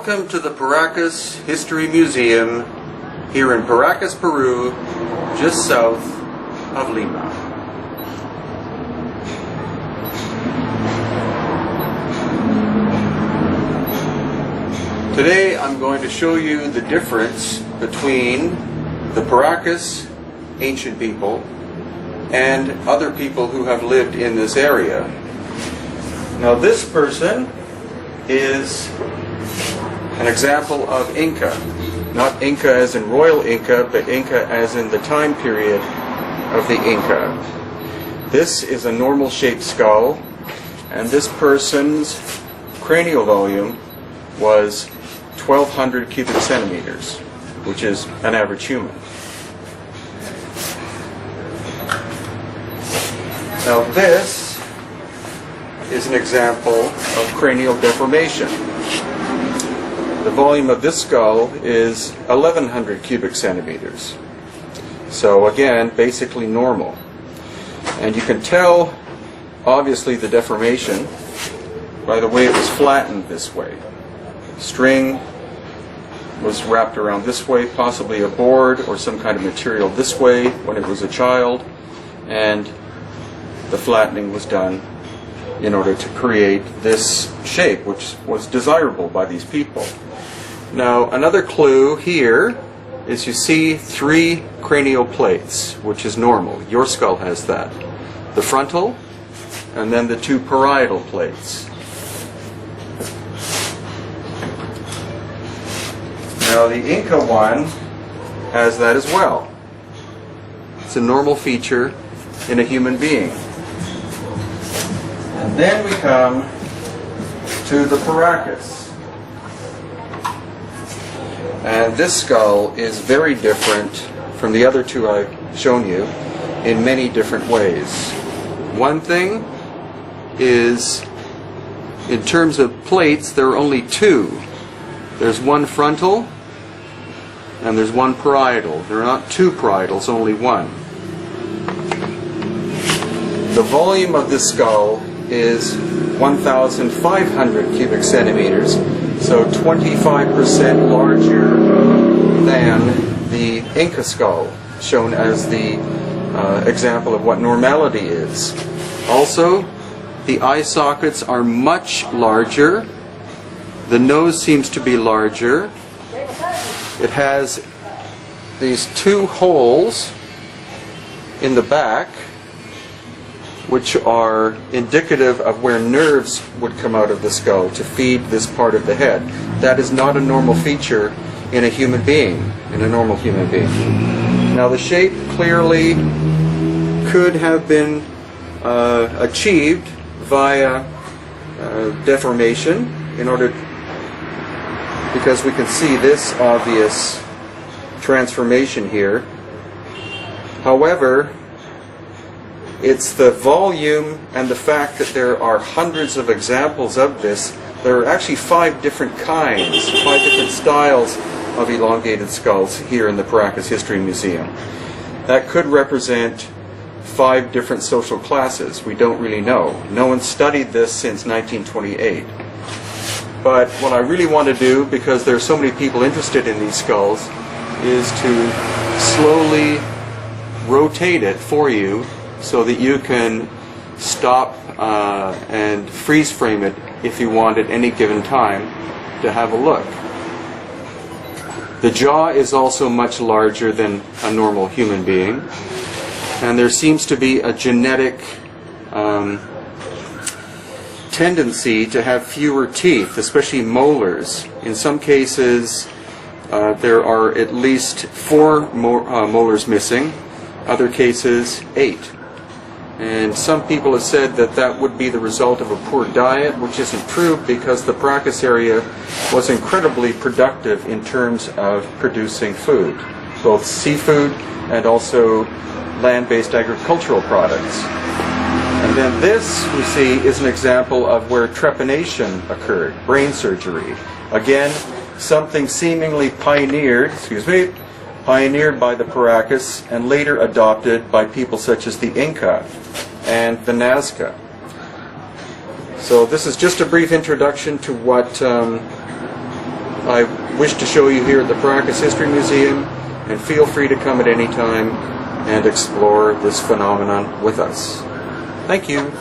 Welcome to the Paracas History Museum here in Paracas, Peru, just south of Lima. Today I'm going to show you the difference between the Paracas ancient people and other people who have lived in this area. Now this person is an example of Inca. Not Inca as in royal Inca, but Inca as in the time period of the Inca. This is a normal shaped skull, and this person's cranial volume was 1,200 cubic centimeters, which is an average human. Now this is an example of cranial deformation. The volume of this skull is 1,100 cubic centimeters. So again, basically normal. And you can tell, obviously, the deformation by the way it was flattened this way. String was wrapped around this way, possibly a board or some kind of material this way when it was a child, and the flattening was done in order to create this shape, which was desirable by these people. Now, another clue here is you see 3 cranial plates, which is normal. Your skull has that. The frontal, and then the 2 parietal plates. Now, the Inca one has that as well. It's a normal feature in a human being. And then we come to the Paracas. And this skull is very different from the other 2 I've shown you in many different ways. One thing is, in terms of plates, there are only 2. There's 1 frontal and there's 1 parietal. There are not 2 parietals, only 1. The volume of this skull is 1,500 cubic centimeters, so 25% larger than the Inca skull, shown as the example of what normality is. Also, the eye sockets are much larger. The nose seems to be larger. It has these 2 holes in the back, which are indicative of where nerves would come out of the skull to feed this part of the head. That is not a normal feature in a human being, in a normal human being. Now the shape clearly could have been achieved via deformation in order, because we can see this obvious transformation here. However, it's the volume and the fact that there are hundreds of examples of this. There are actually 5 different kinds, 5 different styles of elongated skulls here in the Paracas History Museum. That could represent 5 different social classes. We don't really know. No one studied this since 1928. But what I really want to do, because there are so many people interested in these skulls, is to slowly rotate it for you so that you can stop and freeze frame it if you want at any given time to have a look. The jaw is also much larger than a normal human being, and there seems to be a genetic tendency to have fewer teeth, especially molars. In some cases there are at least 4 molars missing, other cases 8. And some people have said that that would be the result of a poor diet, which isn't true, because the Paracas area was incredibly productive in terms of producing food, both seafood and also land-based agricultural products. And then this, we see, is an example of where trepanation occurred, brain surgery. Again, something seemingly pioneered by the Paracas and later adopted by people such as the Inca and the Nazca. So this is just a brief introduction to what I wish to show you here at the Paracas History Museum, and feel free to come at any time and explore this phenomenon with us. Thank you.